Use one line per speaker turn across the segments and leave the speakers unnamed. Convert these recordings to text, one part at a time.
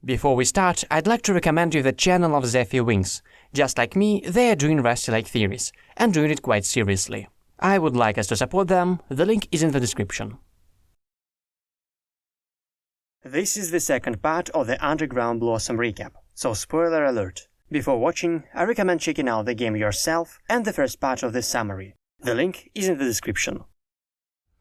Before we start, I'd like to recommend you the channel of Zephy Wings. Just like me, they are doing Rusty Lake theories, and doing it quite seriously. I would like us to support them, the link is in the description. This is the second part of the Underground Blossom recap, so spoiler alert. Before watching, I recommend checking out the game yourself and the first part of the summary. The link is in the description.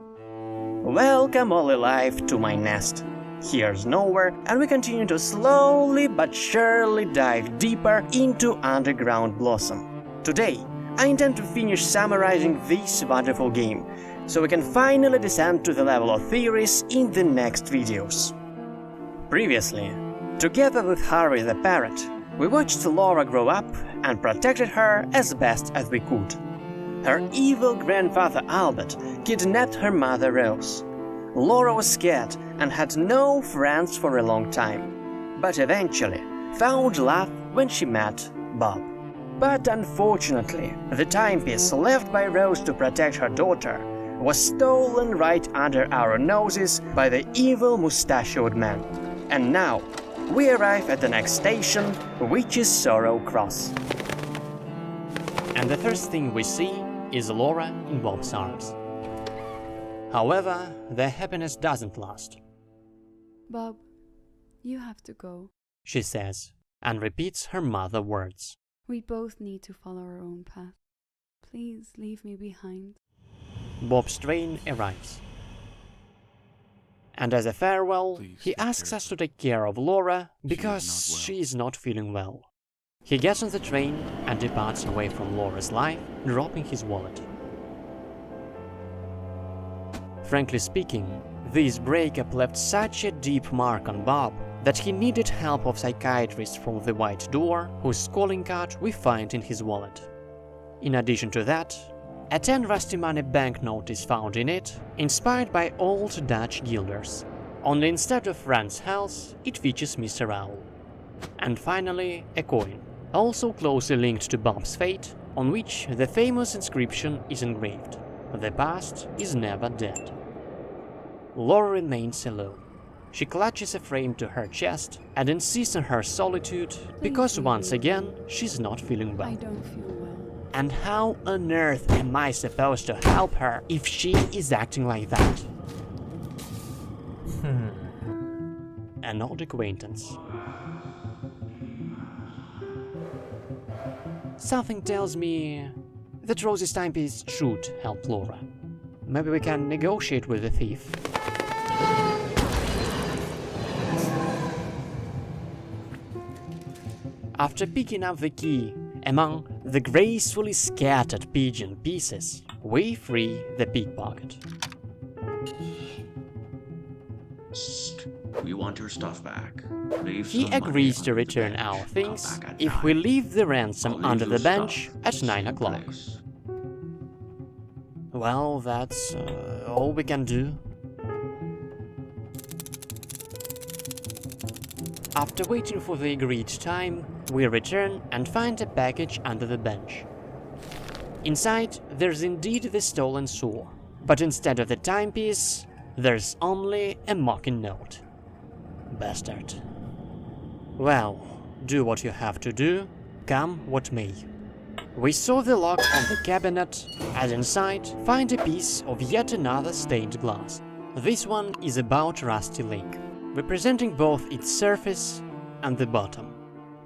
Welcome all alive to my nest. Here's nowhere, and we continue to slowly but surely dive deeper into Underground Blossom. Today, I intend to finish summarizing this wonderful game, so we can finally descend to the level of theories in the next videos. Previously, together with Harvey the parrot, we watched Laura grow up and protected her as best as we could. Her evil grandfather Albert kidnapped her mother Rose. Laura was scared and had no friends for a long time, but eventually found love when she met Bob. But unfortunately, the timepiece left by Rose to protect her daughter was stolen right under our noses by the evil mustachioed man. And now, we arrive at the next station, which is Sorrow Cross. And the first thing we see is Laura in Bob's arms. However, their happiness doesn't last.
Bob, you have to go,
she says, and repeats her mother's words.
We both need to follow our own path. Please leave me behind.
Bob's train arrives. And as a farewell, he asks us to take care of Laura because she is not feeling well. He gets on the train and departs away from Laura's life, dropping his wallet. Frankly speaking, this breakup left such a deep mark on Bob that he needed help of psychiatrists from the White Door, whose calling card we find in his wallet. In addition to that, a 10 rusty money banknote is found in it, inspired by old Dutch guilders. Only instead of Fran's house, it features Mr. Owl. And finally, a coin, also closely linked to Bob's fate, on which the famous inscription is engraved: "The past is never dead." Laura remains alone. She clutches a frame to her chest and insists on her solitude because once again she's not feeling well.
I don't feel well.
And how on earth am I supposed to help her if she is acting like that? An old acquaintance. Something tells me that Rosie's timepiece should help Laura. Maybe we can negotiate with the thief. After picking up the key among the gracefully scattered pigeon pieces, we free the pickpocket.
We want your stuff back.
He agrees to return our things if we leave the ransom under the bench at 9 o'clock. Well, that's all we can do. After waiting for the agreed time, we return and find a package under the bench. Inside, there's indeed the stolen saw, but instead of the timepiece, there's only a mocking note. Bastard. Well, do what you have to do, come what may. We saw the lock on the cabinet, and inside find a piece of yet another stained glass. This one is about Rusty Lake, representing both its surface and the bottom.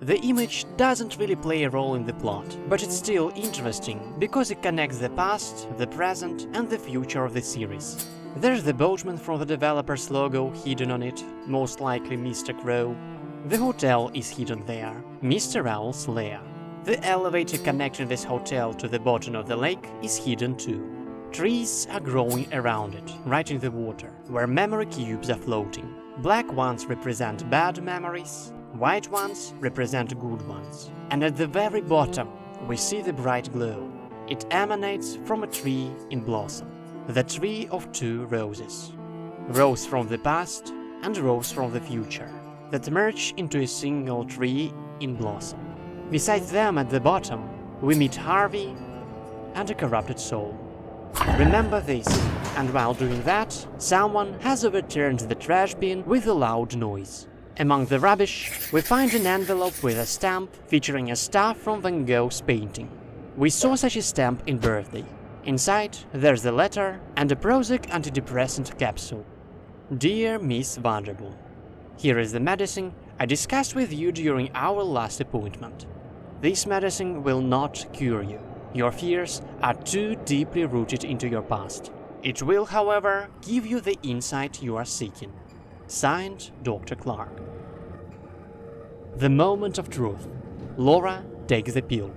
The image doesn't really play a role in the plot, but it's still interesting because it connects the past, the present and the future of the series. There's the boatman from the developer's logo hidden on it, most likely Mr. Crow. The hotel is hidden there, Mr. Owl's lair. The elevator connecting this hotel to the bottom of the lake is hidden too. Trees are growing around it, right in the water, where memory cubes are floating. Black ones represent bad memories, white ones represent good ones. And at the very bottom, we see the bright glow. It emanates from a tree in blossom, the tree of 2 roses. Rose from the past and rose from the future, that merge into a single tree in blossom. Besides them at the bottom, we meet Harvey and a corrupted soul. Remember this, and while doing that, someone has overturned the trash bin with a loud noise. Among the rubbish, we find an envelope with a stamp featuring a star from Van Gogh's painting. We saw such a stamp in Birthday. Inside, there's the letter and a Prozac antidepressant capsule. Dear Miss Vanderboom, here is the medicine I discussed with you during our last appointment. This medicine will not cure you. Your fears are too deeply rooted into your past. It will, however, give you the insight you are seeking. Signed, Dr. Clark. The moment of truth. Laura takes the pill.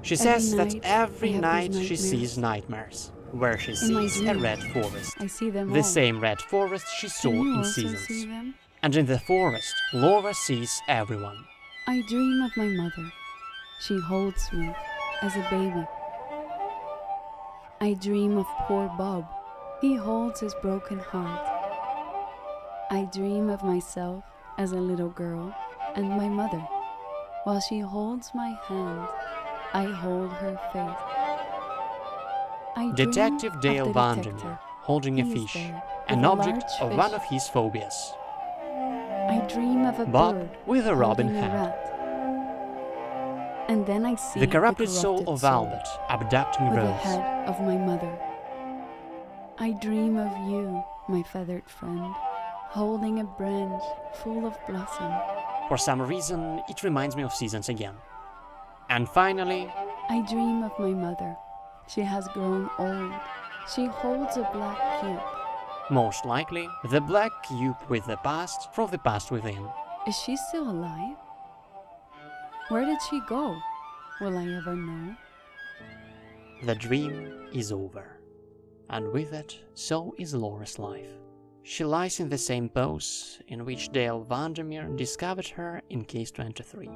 She says that every night she sees nightmares, where she sees a red forest.
I see them
the
all.
same red forest she saw
Can you
in
also
Seasons.
see them?
And in the forest, Laura sees everyone.
I dream of my mother. She holds me as a baby. I dream of poor Bob. He holds his broken heart. I dream of myself as a little girl and my mother. While she holds my hand, I hold her face. I dream
Detective
of
Dale
the
Vandermeer
detective.
holding a
He is
fish,
there
an
with a
object
large
of
fish.
one of his phobias.
I dream of a
Bob
bird
with a robin
holding a
head.
rat. And then I see
The corrupted soul
corrupted
of
soul
Albert abducting
with the
Rose.
head of my mother. I dream of you, my feathered friend, holding a branch full of blossom.
For some reason, it reminds me of Seasons again. And finally,
I dream of my mother. She has grown old. She holds a black cube.
most likely, the black cube with the past from the past within.
Is she still alive? Where did she go? Will I ever know?
The dream is over. And with it, so is Laura's life. She lies in the same pose in which Dale Vandermeer discovered her in Case 23.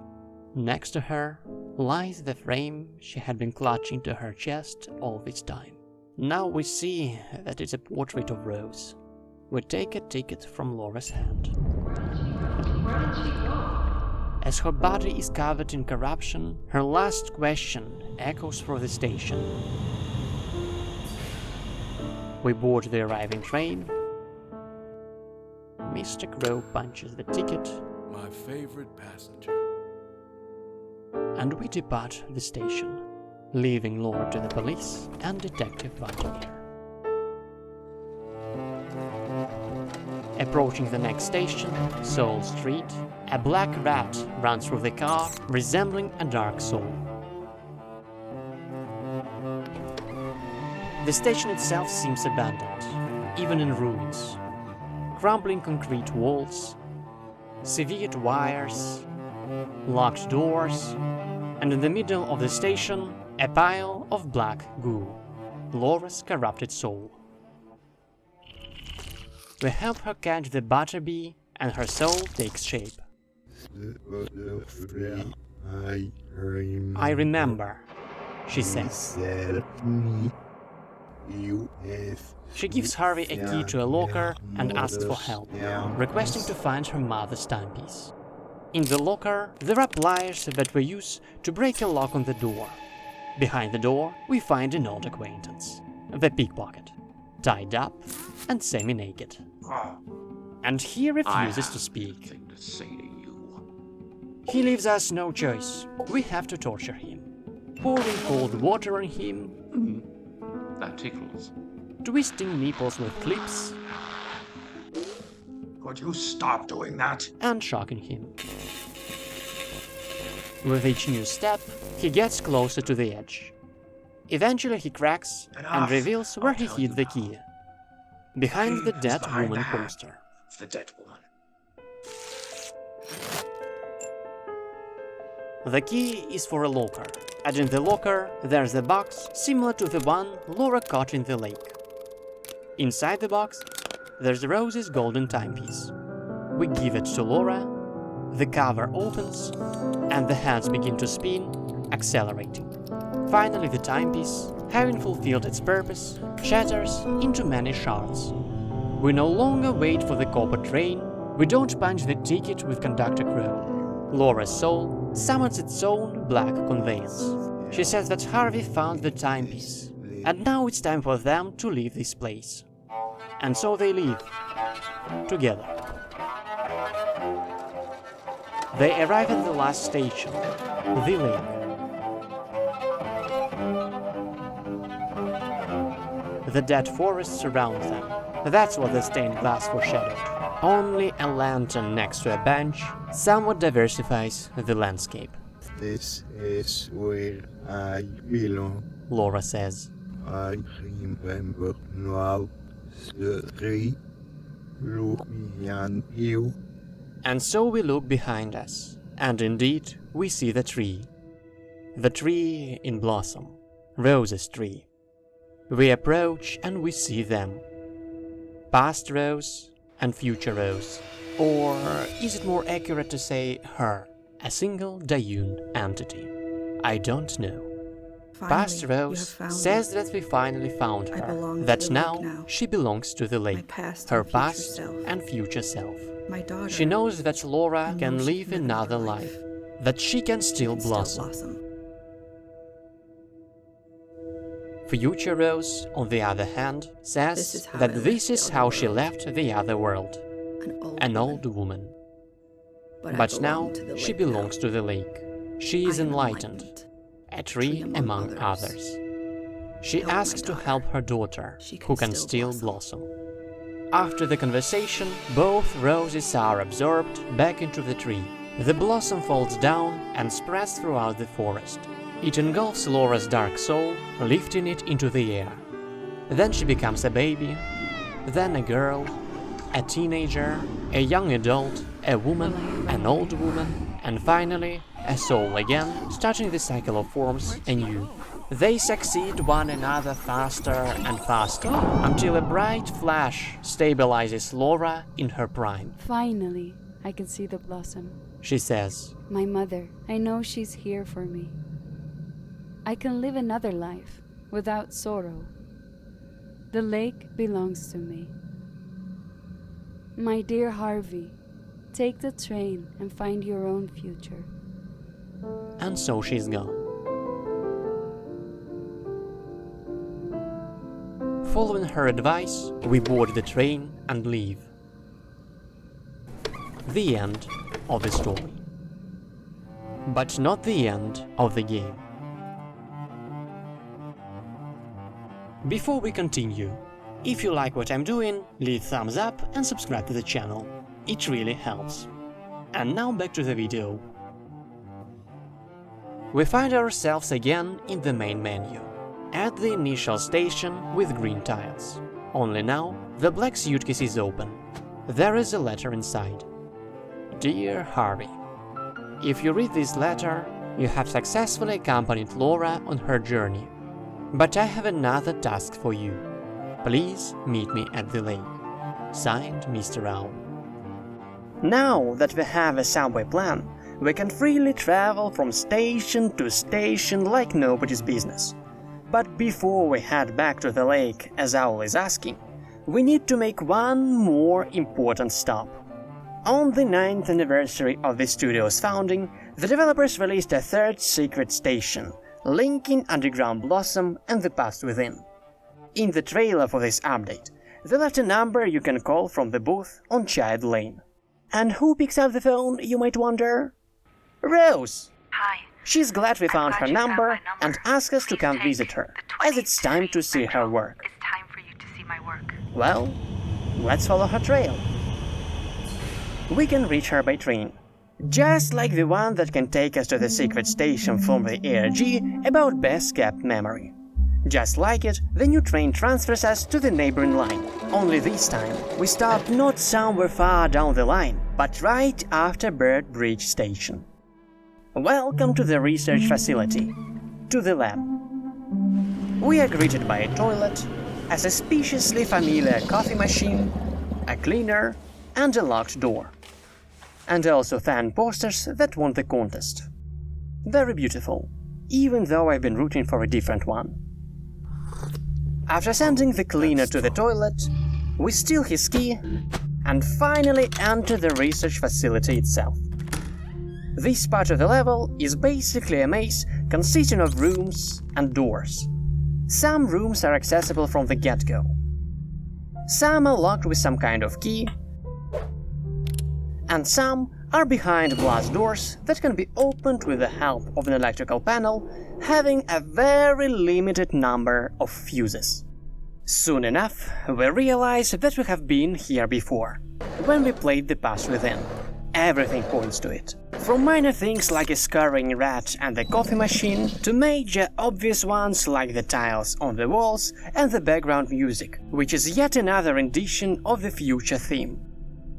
Next to her lies the frame she had been clutching to her chest all this time. Now we see that it's a portrait of Rose. We take a ticket from Laura's hand.
Where did she go?
As her body is covered in corruption, her last question echoes through the station. We board the arriving train. Mr. Crow punches the ticket,
My favorite passenger.
and we depart the station, leaving Laura to the police and Detective Vandermeer. Approaching the next station, Soul Street, a black rat runs through the car, resembling a dark soul. The station itself seems abandoned, even in ruins. Crumbling concrete walls, severed wires, locked doors, and in the middle of the station, a pile of black goo, Laura's corrupted soul. We help her catch the butterbee, and her soul takes shape. I remember, she says. She gives Harvey a key to a locker and asks for help, requesting to find her mother's timepiece. In the locker, there are pliers that we use to break a lock on the door. Behind the door, we find an old acquaintance, the pickpocket, tied up and semi-naked. And he refuses to speak.
Thing to say to you.
He leaves us no choice. We have to torture him, pouring cold water on him,
That tickles.
twisting nipples with clips,
Could you stop doing that?
and shocking him. With each new step, he gets closer to the edge. Eventually he cracks and
Enough.
reveals where
I'll
he
tell
hid
you
the
now.
key. Behind the
It's
dead
behind
woman
the hat.
poster.
The dead woman.
The key is for a locker, and in the locker there's a box similar to the one Laura caught in the lake. Inside the box, there's Rose's golden timepiece. We give it to Laura, the cover opens, and the hands begin to spin, accelerating. Finally the timepiece, having fulfilled its purpose, shatters into many shards. We no longer wait for the copper train, we don't punch the ticket with Conductor Crow. Laura's soul summons its own black conveyance. She says that Harvey found the timepiece, and now it's time for them to leave this place. And so they leave, together. They arrive at the last station, the lake. The dead forests surround them. That's what the stained glass foreshadowed. Only a lantern next to a bench somewhat diversifies the landscape.
This is where I belong.
Laura says.
I remember now the tree. Look behind you.
And so we look behind us, and indeed we see the tree. The tree in blossom, Rose's tree. We approach and we see them. Past Rose and future Rose. Or is it more accurate to say her, a single Dayun entity? I don't know. Past Rose says that we finally found her, that now she belongs to the lake, her past and future self. She knows that Laura can live another life, that she can still blossom. Future Rose, on the other hand, says that this is how she left the other world, an old woman. But now she belongs to the lake. She is enlightened, a tree among others. She asks to help her daughter, who can still blossom. After the conversation, both roses are absorbed back into the tree. The blossom falls down and spreads throughout the forest. It engulfs Laura's dark soul, lifting it into the air. Then she becomes a baby, then a girl, a teenager, a young adult, a woman, an old woman, and finally a soul again, starting the cycle of forms anew. They succeed one another faster and faster, until a bright flash stabilizes Laura in her prime.
Finally, I can see the blossom.
She says,
My mother, I know she's here for me. I can live another life, without sorrow. The lake belongs to me. My dear Harvey, take the train and find your own future.
And so she's gone. Following her advice, we board the train and leave. The end of the story. But not the end of the game. Before we continue, if you like what I'm doing, leave thumbs up and subscribe to the channel. It really helps. And now back to the video. We find ourselves again in the main menu, at the initial station with green tiles. Only now, the black suitcase is open. There is a letter inside. Dear Harvey, if you read this letter, you have successfully accompanied Laura on her journey. But I have another task for you. Please meet me at the lake. Signed, Mr. Owl. Now that we have a subway plan, we can freely travel from station to station like nobody's business. But before we head back to the lake, as Owl is asking, we need to make one more important stop. On the 9th anniversary of the studio's founding, the developers released a third secret station, linking Underground Blossom and the past within. In the trailer for this update, they left a number you can call from the booth on Child Lane. And who picks up the phone, you might wonder? Rose!
Hi.
She's glad we found her
you found
number
my number.
and asked us to
Please
come
take
visit her,
the
as it's time to
23
see her
Metro.
work.
It's time for you to see my work.
Well, let's follow her trail. We can reach her by train, just like the one that can take us to the secret station from the ARG about best kept memory. Just like it, the new train transfers us to the neighboring line, only this time we stop not somewhere far down the line, but right after Bird Bridge Station. Welcome to the research facility, to the lab. We are greeted by a toilet, a suspiciously familiar coffee machine, a cleaner, and a locked door. And also fan posters that won the contest. Very beautiful, even though I've been rooting for a different one. After sending the cleaner to the toilet, we steal his key and finally enter the research facility itself. This part of the level is basically a maze consisting of rooms and doors. Some rooms are accessible from the get-go. Some are locked with some kind of key, and some are behind glass doors that can be opened with the help of an electrical panel having a very limited number of fuses. Soon enough, we realize that we have been here before, when we played The Past Within. Everything points to it. From minor things like a scurrying rat and the coffee machine, to major obvious ones like the tiles on the walls and the background music, which is yet another rendition of the future theme.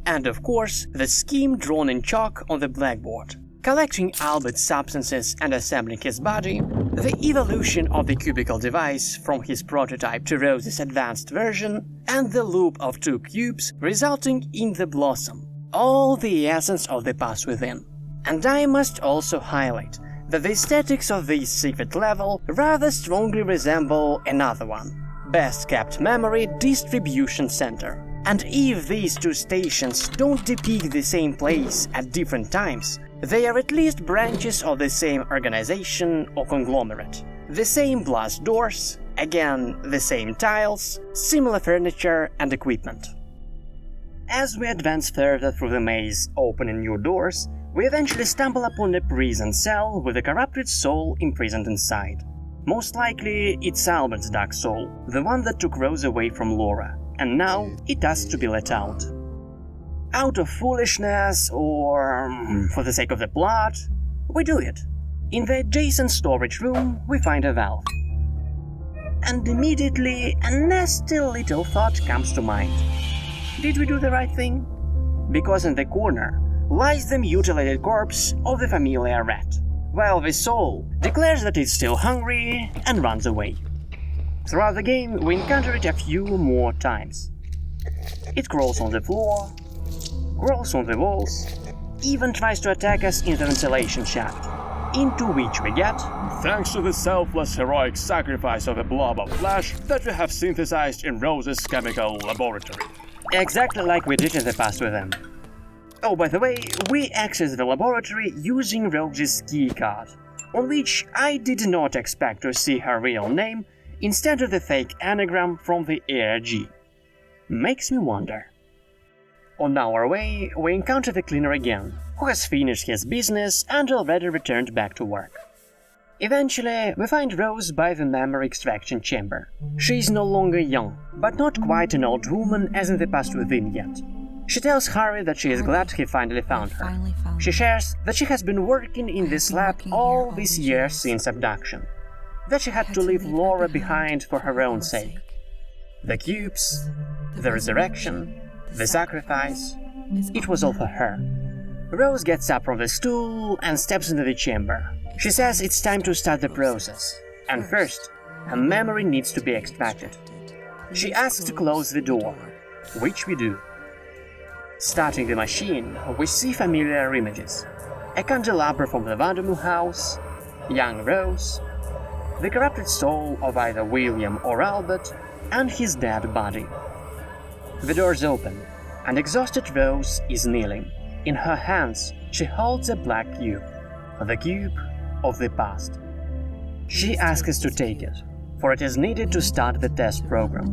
And of course, the scheme drawn in chalk on the blackboard. Collecting Albert's substances and assembling his body, the evolution of the cubical device from his prototype to Rose's advanced version, and the loop of 2 cubes resulting in the blossom. All the essence of The Past Within. And I must also highlight that the aesthetics of this secret level rather strongly resemble another one, Best Kept Memory Distribution Center. And if these 2 stations don't depict the same place at different times, they are at least branches of the same organization or conglomerate. The same glass doors, again the same tiles, similar furniture and equipment. As we advance further through the maze, opening new doors, we eventually stumble upon a prison cell with a corrupted soul imprisoned inside. Most likely, it's Albert's dark soul, the one that took Rose away from Laura, and now it has to be let out. Out of foolishness, or for the sake of the plot, we do it. In the adjacent storage room, we find a valve. And immediately, a nasty little thought comes to mind. Did we do the right thing? Because in the corner lies the mutilated corpse of the familiar rat, while the soul declares that it's still hungry and runs away. Throughout the game, we encounter it a few more times. It crawls on the floor, crawls on the walls, even tries to attack us in the ventilation shaft, into which we get,
Thanks to the selfless heroic sacrifice of a blob of flesh that we have synthesized in Rose's chemical laboratory.
exactly like we did in The Past with them. Oh, by the way, we access the laboratory using Rose's key card, on which I did not expect to see her real name instead of the fake anagram from the ARG. Makes me wonder. On our way, we encounter the cleaner again, who has finished his business and already returned back to work. Eventually, we find Rose by the memory extraction chamber. She is no longer young, but not quite an old woman as in The Past Within yet. She tells Harry that she is glad he finally found her. She shares that she has been working in this lab all these years since abduction. That she had to leave Laura behind for her own sake. The cubes, the resurrection, the sacrifice, it was all for her. Rose gets up from the stool and steps into the chamber. She says it's time to start the process, and first, her memory needs to be extracted. She asks to close the door, which we do. Starting the machine, we see familiar images. A candelabra from the Vandermeer house, young Rose, the corrupted soul of either William or Albert, and his dead body. The doors open, and exhausted Rose is kneeling. In her hands, she holds a black cube, the cube of the past. She asks us to take it, for it is needed to start the test program.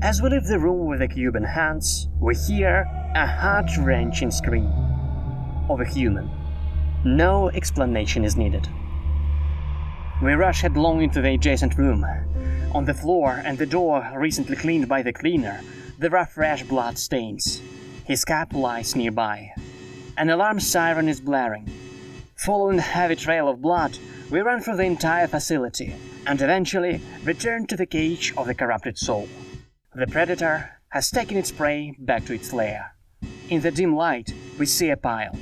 As we leave the room with the cube in hands, we hear a heart-wrenching scream of a human. No explanation is needed. We rush headlong into the adjacent room. On the floor and the door recently cleaned by the cleaner, there are fresh blood stains. His cap lies nearby. An alarm siren is blaring. Following the heavy trail of blood, we run through the entire facility and eventually return to the cage of the corrupted soul. The predator has taken its prey back to its lair. In the dim light, we see a pile.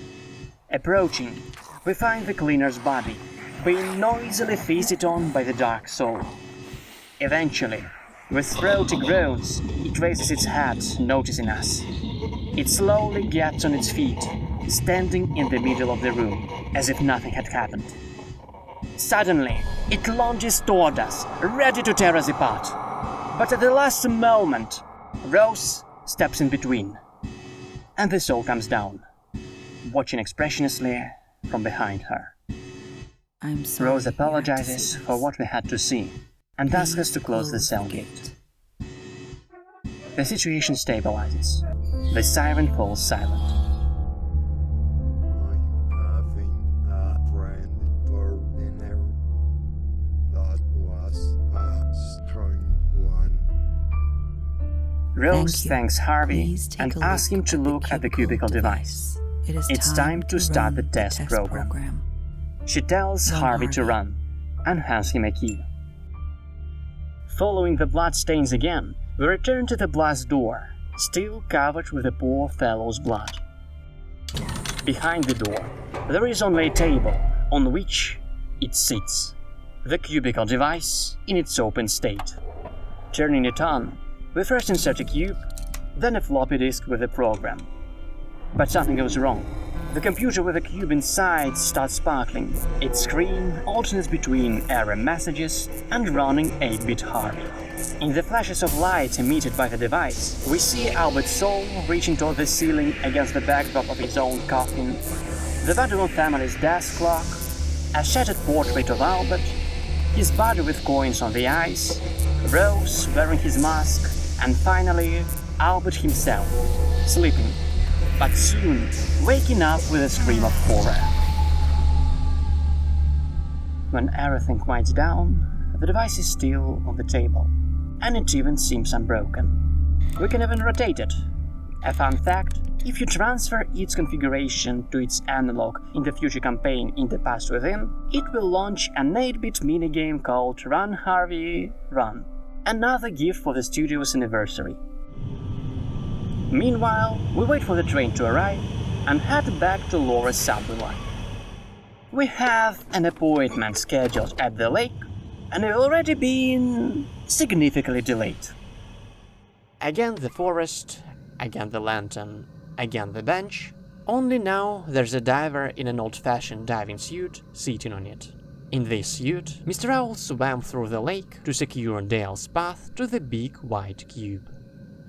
Approaching, we find the cleaner's body, being noisily feasted on by the dark soul. Eventually, with throaty groans, it raises its head, noticing us. It slowly gets on its feet, standing in the middle of the room, as if nothing had happened. Suddenly, it lunges toward us, ready to tear us apart. But at the last moment, Rose steps in between, and the soul comes down, watching expressionlessly from behind her. Rose apologizes for what we had to see, and asks us to close the cell gate. The situation stabilizes. The siren falls silent. Rose thanks Harvey and asks him to look at the cubicle device. It's time to start the test program. She tells Harvey to run and hands him a key. Following the bloodstains again, we return to the blast door, still covered with the poor fellow's blood. Behind the door, there is only a table on which it sits, the cubicle device in its open state. Turning it on, we first insert a cube, then a floppy disk with the program. But something goes wrong. The computer with the cube inside starts sparkling. Its screen alternates between error messages and running 8-bit hard. In the flashes of light emitted by the device, we see Albert's soul reaching toward the ceiling against the backdrop of his own coffin, the Vadilon family's desk clock, a shattered portrait of Albert, his body with coins on the eyes, Rose wearing his mask, and finally, Albert himself, sleeping, but soon waking up with a scream of horror. When everything quiets down, the device is still on the table, and it even seems unbroken. We can even rotate it. A fun fact, if you transfer its configuration to its analog in the future campaign in the past within, it will launch an 8-bit minigame called Run Harvey Run, another gift for the studio's anniversary. Meanwhile, we wait for the train to arrive and head back to Laura's subway line. We have an appointment scheduled at the lake, and we've already been significantly delayed.
Again the forest, again the lantern, again the bench, only now there's a diver in an old-fashioned diving suit sitting on it. In this suit, Mr. Owl swam through the lake to secure Dale's path to the big white cube.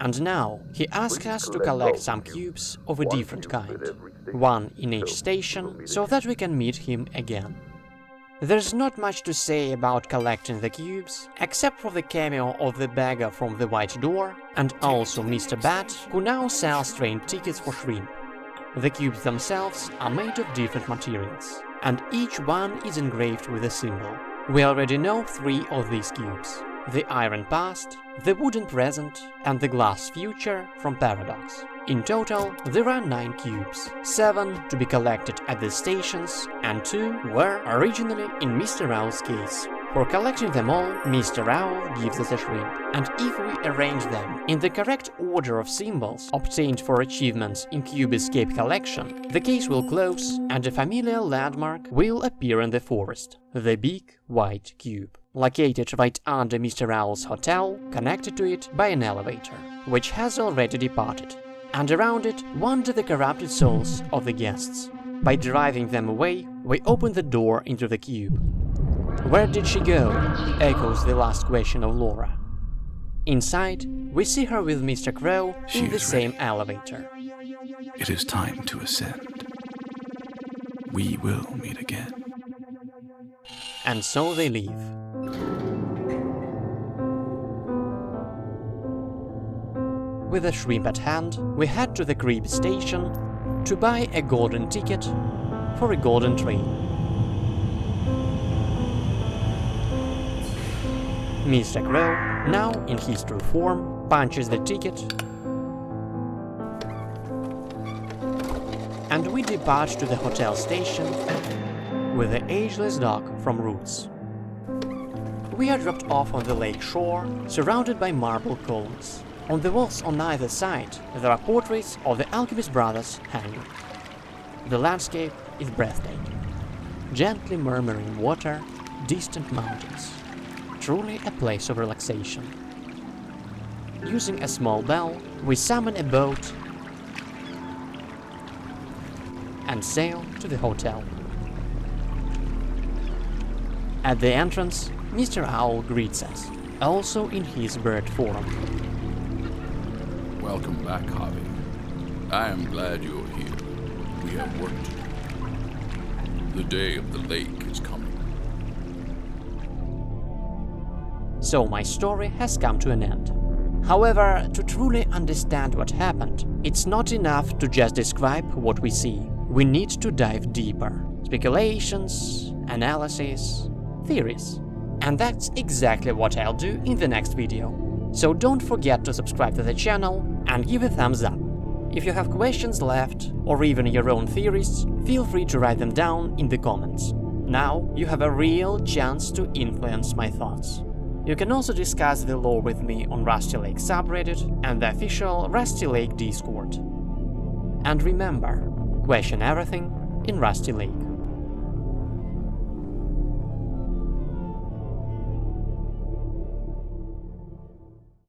And now he asks us to collect some cubes of a different kind, one in each station, so that we can meet him again. There's not much to say about collecting the cubes, except for the cameo of the beggar from the White Door, and also Mr. Bat, who now sells train tickets for shrimp. The cubes themselves are made of different materials, and each one is engraved with a symbol. We already know 3 of these cubes: the iron past, the wooden present, and the glass future from Paradox. In total, there are 9 cubes, 7 to be collected at the stations, and 2 were originally in Mr. Owl's case. For collecting them all, Mr. Owl gives us a shrimp, and if we arrange them in the correct order of symbols obtained for achievements in Cube Escape collection, the case will close and a familiar landmark will appear in the forest, the big white cube, located right under Mr. Owl's hotel, connected to it by an elevator, which has already departed. And around it wander the corrupted souls of the guests. By driving them away, we open the door into the cube. Where did she go? Echoes the last question of Laura. Inside, we see her with Mr. Crow in the same elevator.
It is time to ascend. We will meet again.
And so they leave. With a shrimp at hand, we head to the creep station to buy a golden ticket for a golden train. Mr. Crow, now in his true form, punches the ticket, and we depart to the hotel station with the ageless dog from Roots. We are dropped off on the lake shore, surrounded by marble columns. On the walls on either side, there are portraits of the Alchemist brothers hanging. The landscape is breathtaking. Gently murmuring water, distant mountains. Truly a place of relaxation. Using a small bell, we summon a boat and sail to the hotel. At the entrance, Mr. Owl greets us, also in his bird form.
Welcome back, Harvey. I am glad you're here. We have work to do. The day of the lake is coming.
So my story has come to an end. However, to truly understand what happened, it's not enough to just describe what we see. We need to dive deeper. Speculations, analysis, theories. And that's exactly what I'll do in the next video.
So don't forget to subscribe to the channel and give a thumbs up. If you have questions left, or even your own theories, feel free to write them down in the comments. Now you have a real chance to influence my thoughts. You can also discuss the lore with me on Rusty Lake subreddit and the official Rusty Lake Discord. And remember, question everything in Rusty Lake.